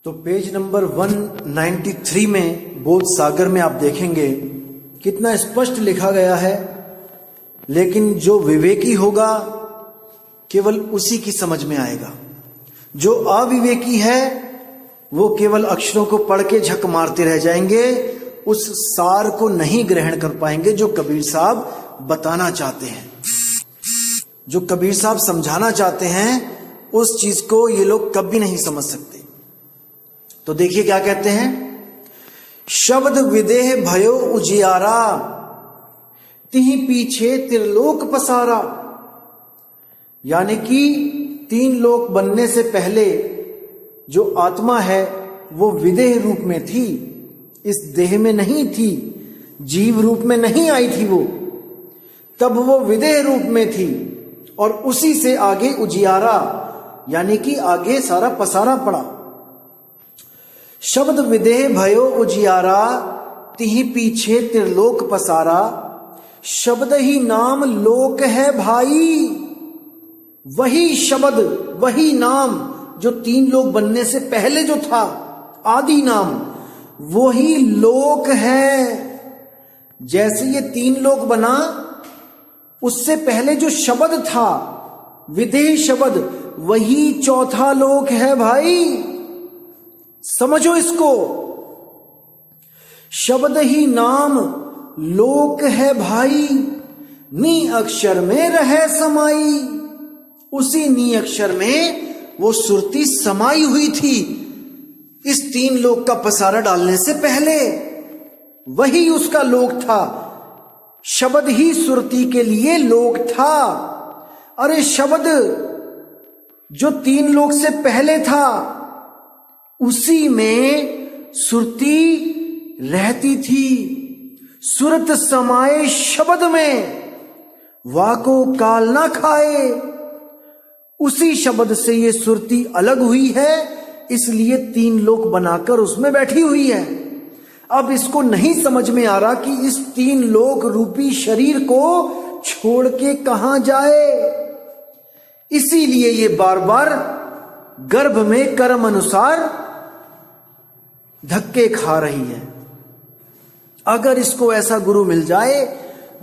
तो page number 193 में बोध सागर में आप देखेंगे कितना स्पष्ट लिखा गया है, लेकिन जो विवेकी होगा केवल उसी की समझ में आएगा। जो अविवेकी है वो केवल अक्षरों को पढ़ के झक मारते रह जाएंगे, उस सार को नहीं ग्रहण कर पाएंगे जो कबीर साहब बताना चाहते हैं, जो कबीर साहब समझाना चाहते हैं, उस चीज को ये लोग कभी नहीं समझ सकते। तो देखिए क्या कहते हैं, शब्द विदेह भयो उजियारा, तिहि पीछे त्रिलोक पसारा। यानी कि 3 लोक बनने से पहले जो आत्मा है वो विदेह रूप में थी, इस देह में नहीं थी, जीव रूप में नहीं आई थी वो, तब वो विदेह रूप में थी और उसी से आगे उजियारा यानी कि आगे सारा पसारा पड़ा। शब्द विदेह भयो उजियारा, तिहि पीछे त्रिलोक पसारा। शब्द ही नाम लोक है भाई, वही शब्द वही नाम जो 3 लोक बनने से पहले जो था आदि नाम, वही लोक है। जैसे ये 3 लोक बना, उससे पहले जो शब्द था विदेह शब्द, वही चौथा लोक है भाई, समझो इसको। शब्द ही नाम लोक है भाई, नी अक्षर में रहे समाई। उसी नी अक्षर में वो सुरती समाई हुई थी इस 3 लोक का पसारा डालने से पहले, वही उसका लोक था। शब्द ही सुरती के लिए लोक था। अरे शब्द जो 3 लोक से पहले था उसी में सुरती रहती थी। सुरत समाये शब्द में, वाको काल ना खाए। उसी शब्द से ये सुरती अलग हुई है, इसलिए 3 लोक बनाकर उसमें बैठी हुई है। अब इसको नहीं समझ में आ रहा कि इस 3 लोक रूपी शरीर को छोड़ के कहां जाए, इसीलिए ये बार बार गर्भ में कर्म अनुसार धक्के खा रही है। अगर इसको ऐसा गुरु मिल जाए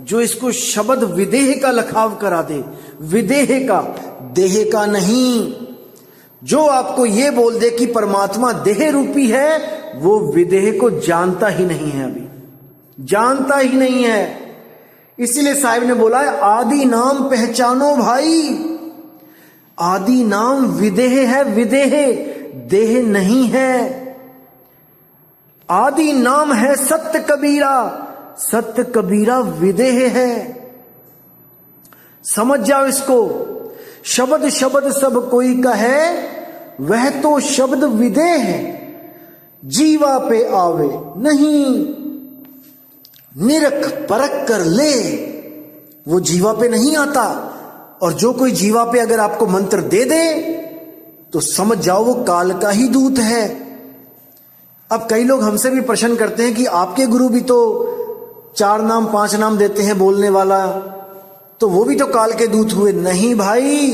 जो इसको शब्द विदेह का लखाव करा दे, विदेह का, देह का नहीं, जो आपको ये बोल दे कि परमात्मा देह रूपी है, वो विदेह को जानता ही नहीं है, अभी जानता ही नहीं है। इसीलिए साहिब ने बोला है आदि नाम पहचानो भाई। आदि नाम विदेह है, विदेह देह नहीं है। आदि नाम है सत्य कबीरा, सत्य कबीरा विदेह है। समझ जाओ इसको। शब्द शब्द सब कोई कहे, वह तो शब्द विदेह है। जीवा पे आवे नहीं, निरख परख कर ले। वो जीवा पे नहीं आता, और जो कोई जीवा पे अगर आपको मंत्र दे दे तो समझ जाओ वो काल का ही दूत है। अब कई लोग हमसे भी प्रश्न करते हैं कि आपके गुरु भी तो 4 नाम 5 नाम देते हैं बोलने वाला, तो वो भी तो काल के दूत हुए। नहीं भाई,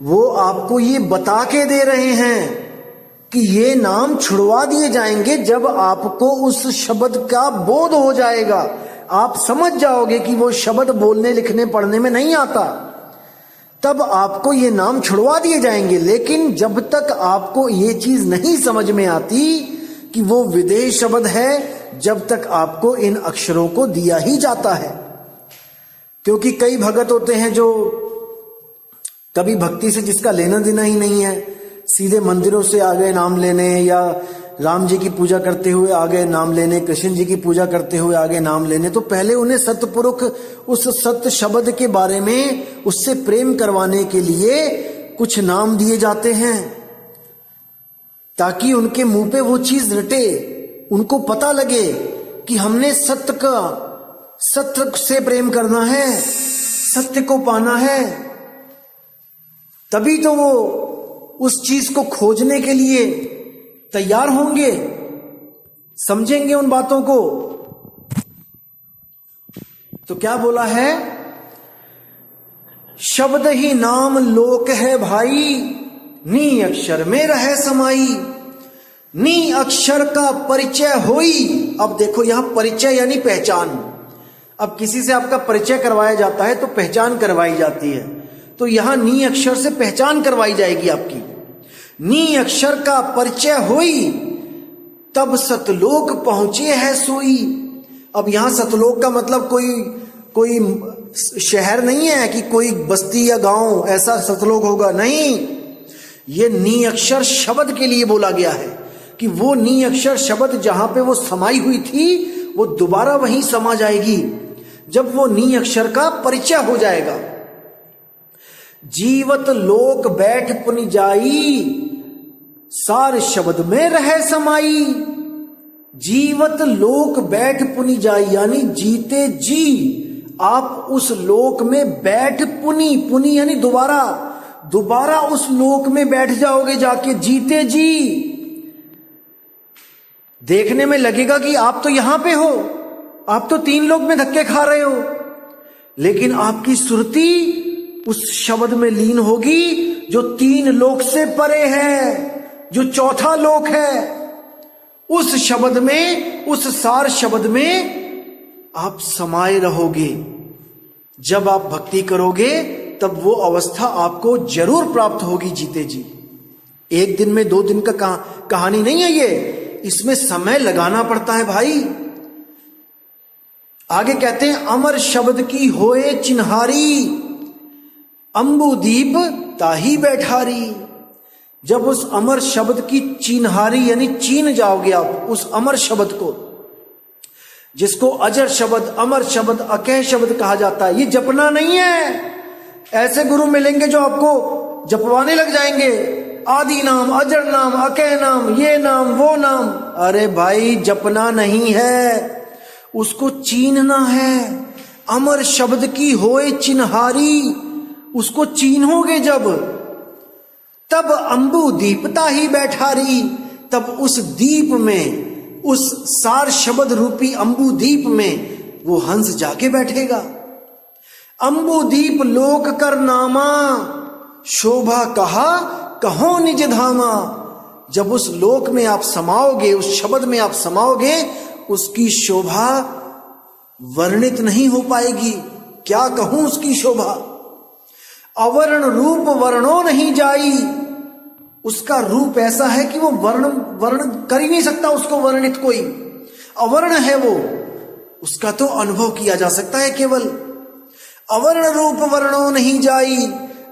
वो आपको ये बता के दे रहे हैं कि ये नाम छुड़वा दिए जाएंगे जब आपको उस शब्द का बोध हो जाएगा। आप समझ जाओगे कि वो शब्द बोलने लिखने पढ़ने में नहीं आता, तब आपको ये नाम छुड़वा दिए जाएंगे। लेकिन जब तक आपको ये चीज नहीं समझ में आती कि वो विदेह शब्द है, जब तक आपको इन अक्षरों को दिया ही जाता है। क्योंकि कई भगत होते हैं जो कभी भक्ति से जिसका लेना देना ही नहीं है, सीधे मंदिरों से आ गए नाम लेने, या राम जी की पूजा करते हुए आ गए नाम लेने, कृष्ण जी की पूजा करते हुए आ गए नाम लेने। तो पहले उन्हें सतपुरुष उस सत्य शब्द के बारे में उससे प्रेम करवाने के लिए कुछ नाम दिए जाते हैं, ताकि उनके मुंह पे वो चीज रटे, उनको पता लगे कि हमने सत्य से प्रेम करना है, सत्य को पाना है। तभी तो वो उस चीज को खोजने के लिए तैयार होंगे, समझेंगे उन बातों को। तो क्या बोला है, शब्द ही नाम लोक है भाई, नी अक्षर में रहे समाई। नी अक्षर का परिचय होई। अब देखो यहां परिचय यानी पहचान। अब किसी से आपका परिचय करवाया जाता है तो पहचान करवाई जाती है, तो यहां नी अक्षर से पहचान करवाई जाएगी आपकी। नी अक्षर का परिचय होई, तब सतलोक पहुंचे है सोई। अब यहां सतलोक का मतलब कोई शहर नहीं है कि कोई बस्ती या गांव ऐसा सतलोक होगा, नहीं। ये नी अक्षर शब्द के लिए बोला गया है कि वो नी अक्षर शब्द जहां पे वो समाई हुई थी वो दोबारा वहीं समा जाएगी जब वो नी अक्षर का परिचय हो जाएगा। जीवत लोक बैठ पुनि जाई, सार शब्द में रह समाई। जीवत लोक बैठ पुनि जाई यानी जीते जी आप उस लोक में बैठ पुनि यानी दोबारा उस लोक में बैठ जाओगे जाके जीते जी। देखने में लगेगा कि आप तो यहां पे हो, आप तो 3 लोक में धक्के खा रहे हो, लेकिन आपकी सुरती उस शब्द में लीन होगी जो 3 लोक से परे है, जो चौथा लोक है। उस शब्द में, उस सार शब्द में आप समाये रहोगे। जब आप भक्ति करोगे तब वो अवस्था आपको जरूर प्राप्त होगी जीते जी। 1 दिन में 2 दिन का कहानी नहीं है ये, इसमें समय लगाना पड़ता है भाई। आगे कहते हैं अमर शब्द की होए चिन्हारी, अंबुदीप ताही बैठारी। जब उस अमर शब्द की चिन्हारी यानी चीन जाओगे आप उस अमर शब्द को, जिसको अजर शब्द, अमर शब्द, अकह शब्द कहा जाता है। ये जपना नहीं है। ऐसे गुरु मिलेंगे जो आपको जपवाने लग जाएंगे, आदि नाम, अजर नाम, अकह नाम, ये नाम, वो नाम। अरे भाई जपना नहीं है, उसको चीनना है। अमर शब्द की होए चिन्हारी, उसको चीनोगे जब, तब अंबु दीपता ही बैठारी। तब उस दीप में, उस सार शब्द रूपी अंबु दीप में वो हंस जाके बैठेगा। अंबु दीप लोक कर नामा, शोभा कहा कहो निज धामा। जब उस लोक में आप समाओगे, उस शब्द में आप समाओगे, उसकी शोभा वर्णित नहीं हो पाएगी। क्या कहूं उसकी शोभा। अवर्ण रूप वर्णो नहीं जाई। उसका रूप ऐसा है कि वो वर्ण कर ही नहीं सकता उसको वर्णित कोई। अवर्ण है वो, उसका तो अनुभव किया जा सकता है केवल। अवर्ण रूप वर्णो नहीं जाई,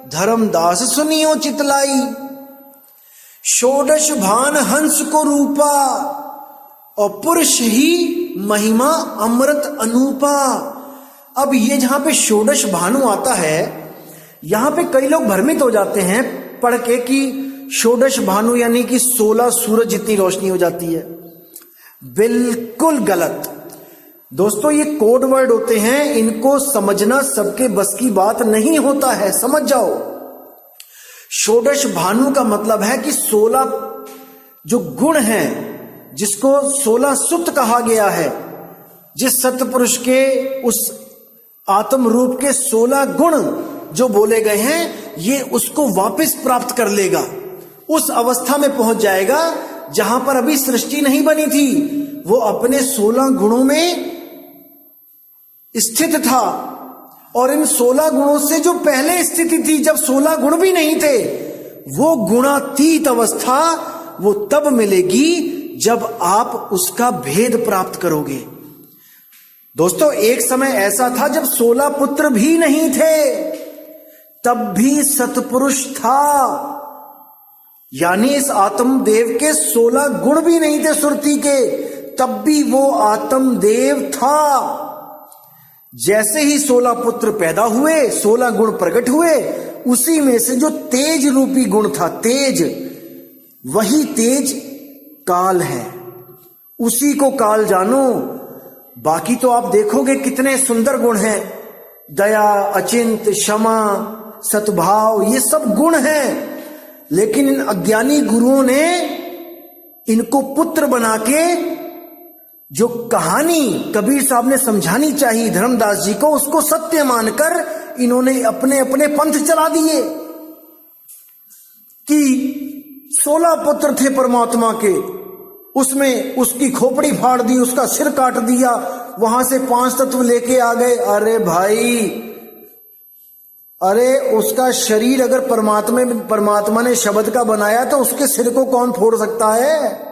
धर्मदास सुनियो चितलाई। षोडश भान हंस को रूपा, और पुरुष ही महिमा अमृत अनूपा। अब ये जहां पे षोडश भानु आता है, यहां पे कई लोग भ्रमित हो जाते हैं पढ़ के कि षोडश भानु यानी कि 16 सूरज जितनी रोशनी हो जाती है। बिल्कुल गलत दोस्तों, ये कोड वर्ड होते हैं, इनको समझना सबके बस की बात नहीं होता है, समझ जाओ। षोडश भानु का मतलब है कि 16 जो गुण हैं, जिसको 16 सुत कहा गया है, जिस सतपुरुष के उस आत्म रूप के 16 गुण जो बोले गए हैं, ये उसको वापस प्राप्त कर लेगा। उस अवस्था में पहुंच जाएगा जहां पर अभी सृष्टि नहीं बनी थी। वो अपने 16 गुणों में स्थित था, और इन 16 गुणों से जो पहले स्थिति थी, जब 16 गुण भी नहीं थे, वो गुणातीत अवस्था वो तब मिलेगी जब आप उसका भेद प्राप्त करोगे। दोस्तों, एक समय ऐसा था जब 16 पुत्र भी नहीं थे, तब भी सतपुरुष था। यानी इस आत्मदेव के 16 गुण भी नहीं थे सुरती के, तब भी वो आत्मदेव था। जैसे ही 16 पुत्र पैदा हुए, 16 गुण प्रकट हुए, उसी में से जो तेज रूपी गुण था, तेज, वही तेज काल है। उसी को काल जानो। बाकी तो आप देखोगे कितने सुंदर गुण हैं, दया, अचिंत, क्षमा, सद्भाव, ये सब गुण हैं। लेकिन इन अज्ञानी गुरुओं ने इनको पुत्र बना के, जो कहानी कबीर साहब ने समझानी चाहिए धर्मदास जी को, उसको सत्य मानकर इन्होंने अपने अपने पंथ चला दिए कि 16 पुत्र थे परमात्मा के, उसमें उसकी खोपड़ी फाड़ दी, उसका सिर काट दिया, वहां से 5 तत्व लेके आ गए। अरे भाई, अरे उसका शरीर अगर परमात्मा ने शब्द का बनाया तो उसके सिर को कौन फोड़ सकता है?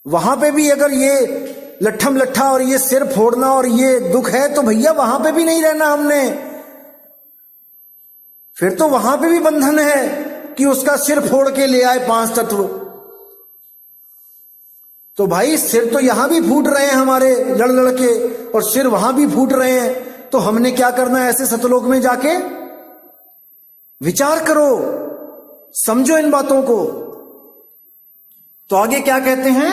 वहां पे भी अगर ये लट्ठम लट्ठा और ये सिर फोड़ना और ये दुख है तो भैया वहां पे भी नहीं रहना हमने। फिर तो वहां पे भी बंधन है कि उसका सिर फोड़ के ले आए 5 तत्व। तो भाई सिर तो यहां भी फूट रहे हैं हमारे लड़ लड़ के, और सिर वहां भी फूट रहे हैं। तो हमने क्या करना है ऐसे सतलोक में जाके? विचार करो, समझो इन बातों को। तो आगे क्या कहते हैं?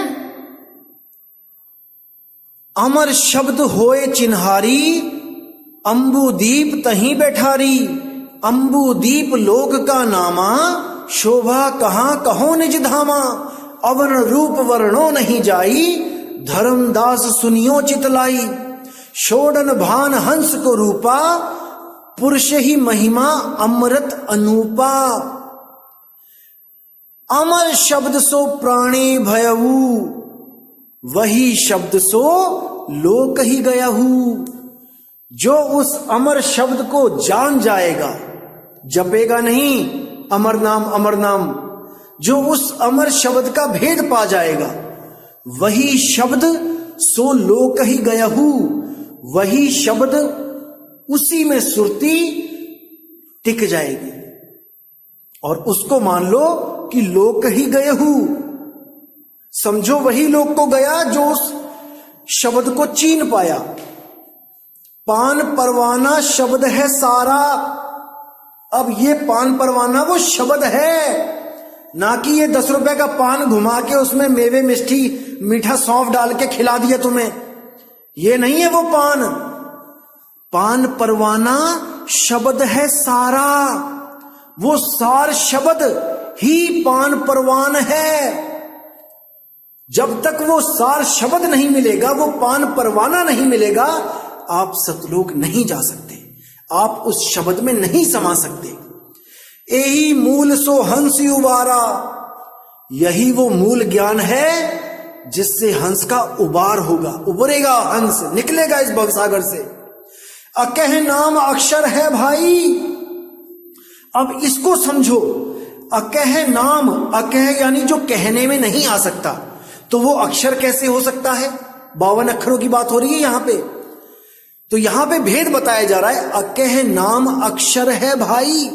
अमर शब्द होए चिन्हारी, अंबुदीप तहीं बैठारी। अंबुदीप लोक का नामा, शोभा कहां कहो निज धामा। अवन रूप वर्णो नहीं जाई, धर्मदास सुनियो चितलाई। शोडन भान हंस को रूपा, पुरुष ही महिमा अमृत अनूपा। अमर शब्द सो प्राणी भयऊ, वही शब्द सो लोक ही गयहू। जो उस अमर शब्द को जान जाएगा, जपेगा नहीं अमर नाम, जो उस अमर शब्द का भेद पा जाएगा, वही शब्द सो लोक ही गयहू। वही शब्द, उसी में सुरती टिक जाएगी और उसको मान लो कि लोक ही गयहू। समझो वही लोक को गया जो उस शब्द को चीन पाया। पान परवाना शब्द है सारा। अब ये पान परवाना वो शब्द है, ना कि ये 10 रुपए का पान घुमा के उसमें मेवे मिष्टी मीठा सौंफ डाल के खिला दिया तुम्हें। ये नहीं है वो पान। पान परवाना शब्द है सारा, वो सार शब्द ही पान परवान है। जब तक वो सार शब्द नहीं मिलेगा, वो पान परवाना नहीं मिलेगा, आप सतलोक नहीं जा सकते, आप उस शब्द में नहीं समा सकते। यही मूल सो हंस उबारा, यही वो मूल ज्ञान है जिससे हंस का उबार होगा, उबरेगा हंस, निकलेगा इस भवसागर से। अकह नाम अक्षर है भाई। अब इसको समझो, अकह नाम, अकह यानी जो कहने में नहीं आ सकता, तो वो अक्षर कैसे हो सकता है? 52 अक्षरों की बात हो रही है यहां पे। तो यहां पे भेद बताया जा रहा है। अकह नाम अक्षर है भाई।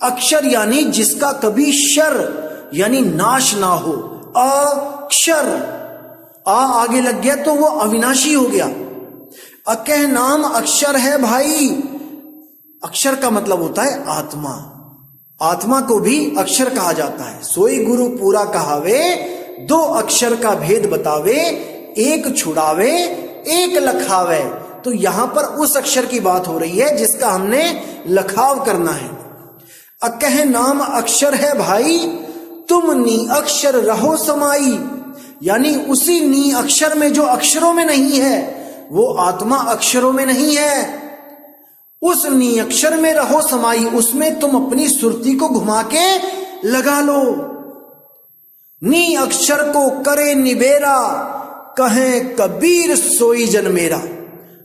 अक्षर यानी जिसका कभी शर यानी नाश ना हो। अक्षर, आ आगे लग गया तो वो अविनाशी हो गया। अकह नाम अक्षर है भाई। अक्षर का मतलब होता है आत्मा। आत्मा को भी अक्षर कहा जाता है। सोई गुरु पूरा कहावे, 2 अक्षर का भेद बतावे। एक छुड़ावे एक लखावे। तो यहां पर उस अक्षर की बात हो रही है जिसका हमने लखाव करना है। अकह नाम अक्षर है भाई, तुम नी अक्षर रहो समाई। यानी उसी नी अक्षर में जो अक्षरों में नहीं है, वो आत्मा अक्षरों में नहीं है। उस नी अक्षर में रहो समाई, उसमें तुम अपनी सुरती को घुमा के लगा लो। नी अक्षर को करे निबेरा, कहे कबीर सोई जन मेरा।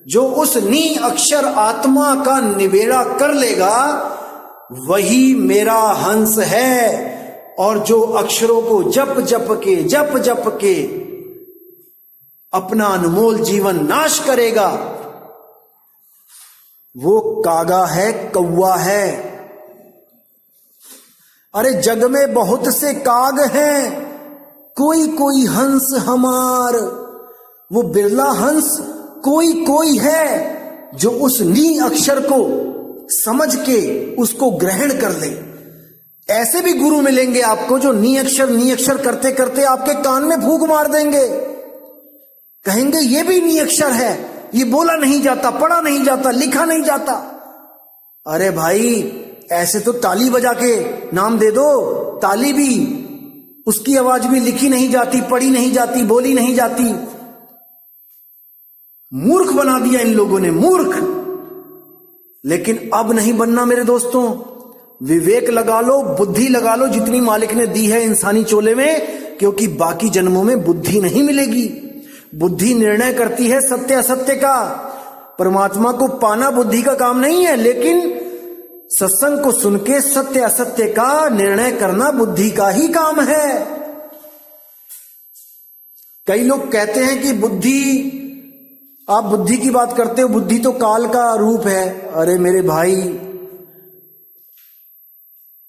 जो उस नी अक्षर आत्मा का निबेड़ा कर लेगा, वही मेरा हंस है। और जो अक्षरों को जप जप के अपना अनमोल जीवन नाश करेगा, वो कागा है, कौवा है। अरे जग में बहुत से काग हैं, कोई कोई हंस हमार। वो बिरला हंस कोई कोई है जो उस नी अक्षर को समझ के उसको ग्रहण कर ले। ऐसे भी गुरु मिलेंगे आपको जो नी अक्षर करते करते आपके कान में फूंक मार देंगे। कहेंगे ये भी नी अक्षर है, ये बोला नहीं जाता, पढ़ा नहीं जाता, लिखा नहीं जाता। अरे भाई, ऐसे तो ताली बजा के नाम दे दो। ताली भी, उसकी आवाज भी लिखी नहीं जाती, पढ़ी नहीं जाती, बोली नहीं जाती। मूर्ख बना दिया इन लोगों ने, मूर्ख। लेकिन अब नहीं बनना मेरे दोस्तों। विवेक लगा लो, बुद्धि लगा लो, जितनी मालिक ने दी है इंसानी चोले में, क्योंकि बाकी जन्मों में बुद्धि नहीं मिलेगी। बुद्धि निर्णय करती है सत्य असत्य का। परमात्मा को पाना बुद्धि का काम नहीं है, लेकिन सत्संग को सुन के सत्य असत्य का निर्णय करना बुद्धि का ही काम है। कई लोग कहते हैं कि बुद्धि, आप बुद्धि की बात करते हो, बुद्धि तो काल का रूप है। अरे मेरे भाई,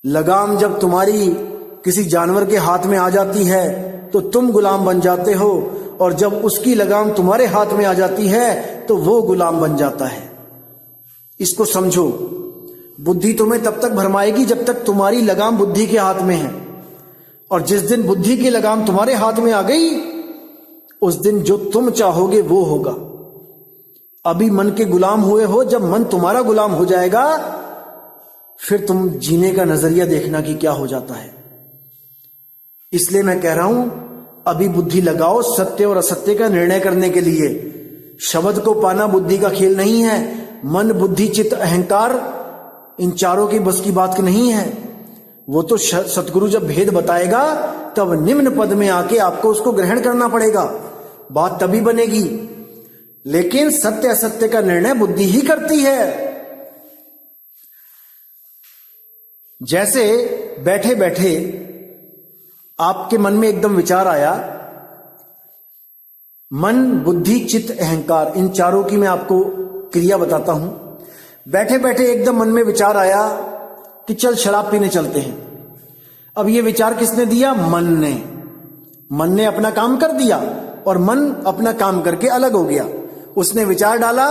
लगाम जब तुम्हारी किसी जानवर के हाथ में आ जाती है तो तुम गुलाम बन जाते हो, और जब उसकी लगाम तुम्हारे हाथ में आ जाती है तो वो गुलाम बन जाता है। इसको समझो। बुद्धि तुम्हें तब तक भरमाएगी जब तक तुम्हारी लगाम बुद्धि के हाथ में है, और जिस दिन बुद्धि की लगाम तुम्हारे हाथ में आ गई, उस दिन जो तुम चाहोगे वो होगा। अभी मन के गुलाम हुए हो, जब मन तुम्हारा गुलाम हो जाएगा फिर तुम जीने का नजरिया देखना कि क्या हो जाता है। इसलिए मैं कह रहा हूं, अभी बुद्धि लगाओ सत्य और असत्य का निर्णय करने के लिए। शब्द को पाना बुद्धि का खेल नहीं है। मन, बुद्धि, चित्त, अहंकार, इन चारों की बस की बात नहीं है। वो तो सतगुरु जब भेद बताएगा तब निम्न पद में आके आपको उसको ग्रहण करना पड़ेगा, बात तभी बनेगी। लेकिन सत्य असत्य का निर्णय बुद्धि ही करती है। जैसे बैठे बैठे आपके मन में एकदम विचार आया, मन, बुद्धि, चित्त, अहंकार, इन चारों की मैं आपको क्रिया बताता हूं। बैठे बैठे एकदम मन में विचार आया कि चल शराब पीने चलते हैं। अब ये विचार किसने दिया? मन ने अपना काम कर दिया, और मन अपना काम करके अलग हो गया। उसने विचार डाला,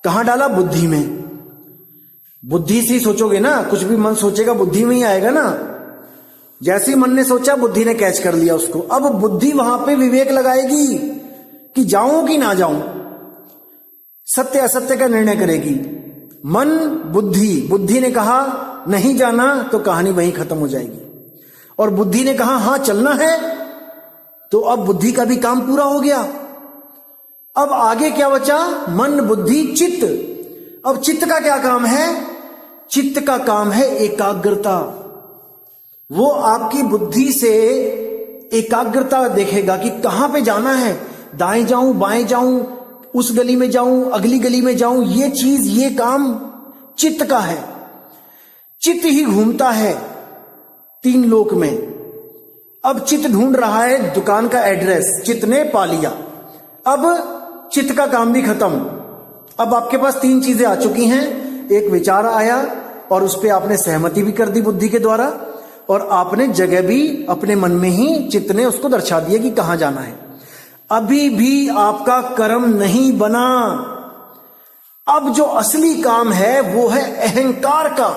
कहां डाला? बुद्धि में। बुद्धि से ही सोचोगे ना, कुछ भी मन सोचेगा बुद्धि में ही आएगा ना। जैसे ही मन ने सोचा, बुद्धि ने कैच कर लिया उसको। अब बुद्धि वहां पे विवेक लगाएगी कि जाऊं कि ना जाऊं, सत्य असत्य का निर्णय करेगी। मन, बुद्धि ने कहा नहीं जाना, तो कहानी वहीं खत्म हो जाएगी। और बुद्धि ने कहा हां चलना है, तो अब बुद्धि का भी काम पूरा हो गया। अब आगे क्या बचा? मन, बुद्धि, चित्त। अब चित्त का क्या काम है? चित्त का काम है एकाग्रता। वो आपकी बुद्धि से एकाग्रता देखेगा कि कहां पे जाना है, दाएं जाऊं, बाएं जाऊं, उस गली में जाऊं, अगली गली में जाऊं। ये चीज, ये काम चित्त का है। चित्त ही घूमता है 3 लोक में। अब चित्त ढूंढ रहा है दुकान का एड्रेस, चित्त ने पा लिया। अब चित्त का काम भी खत्म। अब आपके पास 3 चीजें आ चुकी हैं। एक विचार आया और उस पर आपने सहमति भी कर दी बुद्धि के द्वारा, और आपने जगह भी अपने मन में ही, चित्त ने उसको दर्शा दिया कि कहां जाना है। अभी भी आपका कर्म नहीं बना। अब जो असली काम है वो है अहंकार का।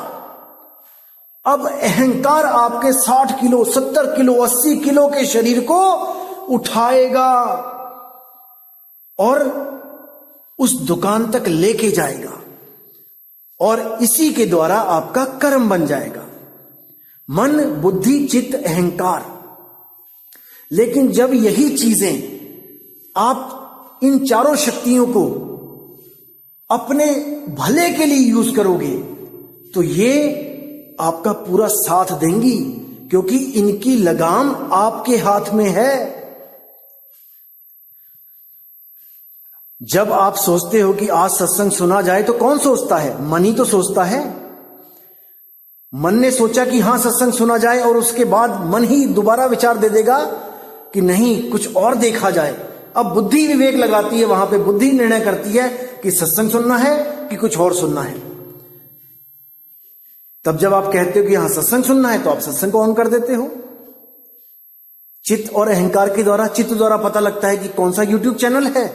अब अहंकार आपके 60 किलो, 70 किलो, 80 किलो के शरीर को उठाएगा और उस दुकान तक लेके जाएगा, और इसी के द्वारा आपका कर्म बन जाएगा। मन, बुद्धि, चित्त, अहंकार। लेकिन जब यही चीजें, आप इन चारों शक्तियों को अपने भले के लिए यूज करोगे, तो ये आपका पूरा साथ देंगी, क्योंकि इनकी लगाम आपके हाथ में है। जब आप सोचते हो कि आज सत्संग सुना जाए, तो कौन सोचता है? मन ही तो सोचता है। मन ने सोचा कि हां सत्संग सुना जाए, और उसके बाद मन ही दोबारा विचार दे देगा कि नहीं, कुछ और देखा जाए। अब बुद्धि विवेक लगाती है, वहां पे बुद्धि निर्णय करती है कि सत्संग सुनना है कि कुछ और सुनना है। तब जब आप कहते हो कि हां सत्संग सुनना है, तो आप सत्संग को ऑन कर देते हो। चित्त और अहंकार के द्वारा, चित्त द्वारा पता लगता है कि कौन सा यूट्यूब चैनल है,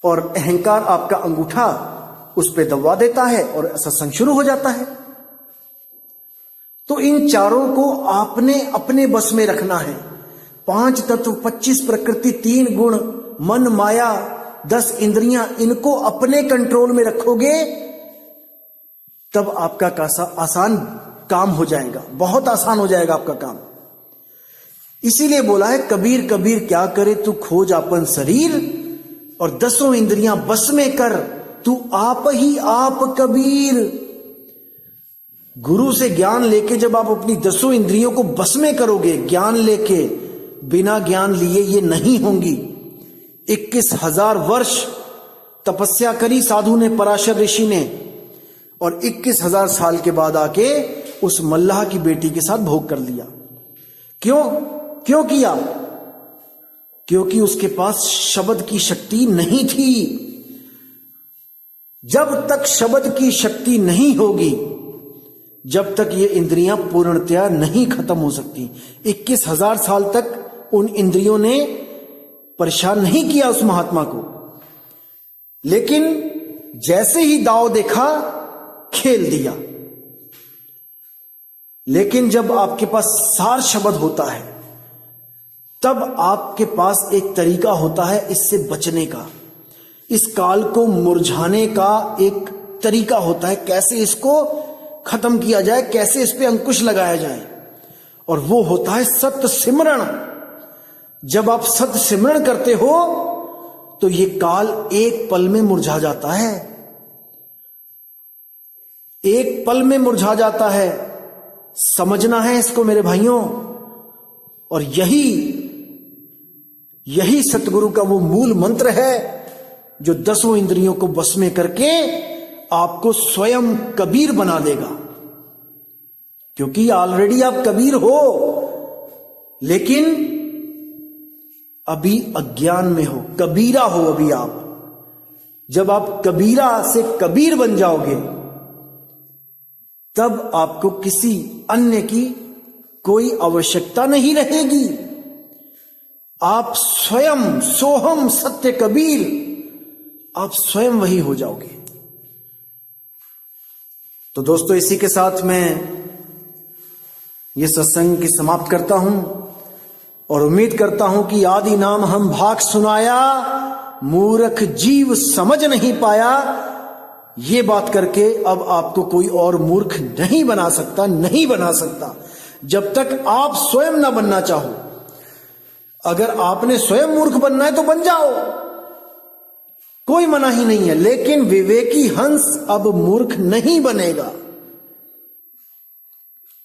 और अहंकार आपका अंगूठा उस पर दबा देता है और सत्संग शुरू हो जाता है। तो इन चारों को आपने अपने बस में रखना है। 5 तत्व, 25 प्रकृति, 3 गुण, मन, माया, 10 इंद्रियां, इनको अपने कंट्रोल में रखोगे, तब आपका आसान काम हो जाएगा, बहुत आसान हो जाएगा आपका काम। इसीलिए बोला है कबीर कबीर क्या करे तू खोज आपन शरीर, और 10 इंद्रियां बस में कर तू आप ही आप कबीर। गुरु से ज्ञान लेके जब आप अपनी 10 इंद्रियों को बस में करोगे, ज्ञान लेके, बिना ज्ञान लिए ये नहीं होंगी। 21,000 वर्ष तपस्या करी साधु ने, पराशर ऋषि ने, और 21,000 साल के बाद आके उस मल्लाह की बेटी के साथ भोग कर लिया। क्यों किया? क्योंकि उसके पास शब्द की शक्ति नहीं थी। जब तक शब्द की शक्ति नहीं होगी, जब तक ये इंद्रियां पूर्णतया नहीं खत्म हो सकती। 21,000 साल तक उन इंद्रियों ने परेशान नहीं किया उस महात्मा को, लेकिन जैसे ही दांव देखा, खेल दिया। लेकिन जब आपके पास सार शब्द होता है, तब आपके पास एक तरीका होता है इससे बचने का, इस काल को मुरझाने का एक तरीका होता है, कैसे इसको खत्म किया जाए, कैसे इस पे अंकुश लगाया जाए, और वो होता है सत्य सिमरण। जब आप सत्य सिमरण करते हो तो ये काल एक पल में मुरझा जाता है, एक पल में मुरझा जाता है। समझना है इसको मेरे भाइयों, और यही सतगुरु का वो मूल मंत्र है जो 10 इंद्रियों को बस में करके आपको स्वयं कबीर बना देगा। क्योंकि ऑलरेडी आप कबीर हो, लेकिन अभी अज्ञान में हो, कबीरा हो अभी आप। जब आप कबीरा से कबीर बन जाओगे, तब आपको किसी अन्य की कोई आवश्यकता नहीं रहेगी। आप स्वयं सोहम सत्य कबीर, आप स्वयं वही हो जाओगे। तो दोस्तों, इसी के साथ मैं ये सत्संग की समाप्त करता हूं और उम्मीद करता हूं कि आदि नाम हम भाग सुनाया, मूर्ख जीव समझ नहीं पाया। ये बात करके अब आपको कोई और मूर्ख नहीं बना सकता, जब तक आप स्वयं ना बनना चाहो। अगर आपने स्वयं मूर्ख बनना है तो बन जाओ, कोई मना ही नहीं है, लेकिन विवेकी हंस अब मूर्ख नहीं बनेगा।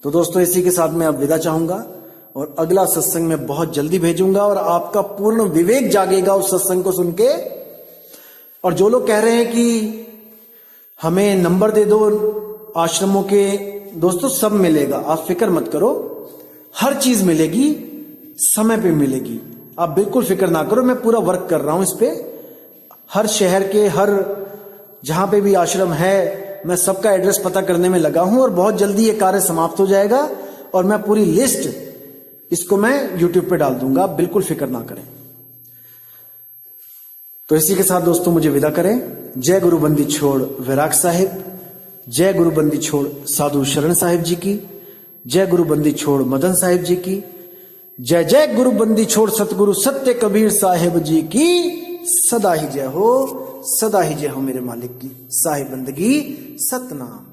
तो दोस्तों, इसी के साथ मैं अब विदा चाहूंगा और अगला सत्संग मैं बहुत जल्दी भेजूंगा और आपका पूर्ण विवेक जागेगा उस सत्संग को सुन के। और जो लोग कह रहे हैं कि हमें नंबर दे दो आश्रमों के, दोस्तों सब मिलेगा, आप फिक्र मत करो, हर चीज मिलेगी, समय पे मिलेगी, आप बिल्कुल फिक्र ना करो। मैं पूरा वर्क कर रहा हूं इस पे, हर शहर के हर जहां पे भी आश्रम है, मैं सबका एड्रेस पता करने में लगा हूं और बहुत जल्दी ये कार्य समाप्त हो जाएगा और मैं पूरी लिस्ट इसको मैं यूट्यूब पे डाल दूंगा, आप बिल्कुल फिक्र ना करें। तो इसी के साथ दोस्तों मुझे विदा करें। जय गुरु बंदी छोड़ विराग साहिब, जय गुरु बंदी छोड़ साधु शरण साहिब जी की, जय गुरु बंदी छोड़ मदन साहिब जी की, जय जय गुरु बंदी छोड़ सतगुरु सत्य कबीर साहिब जी की सदा ही जय हो, सदा ही जय हो मेरे मालिक की। साहिब बंदगी सतनाम।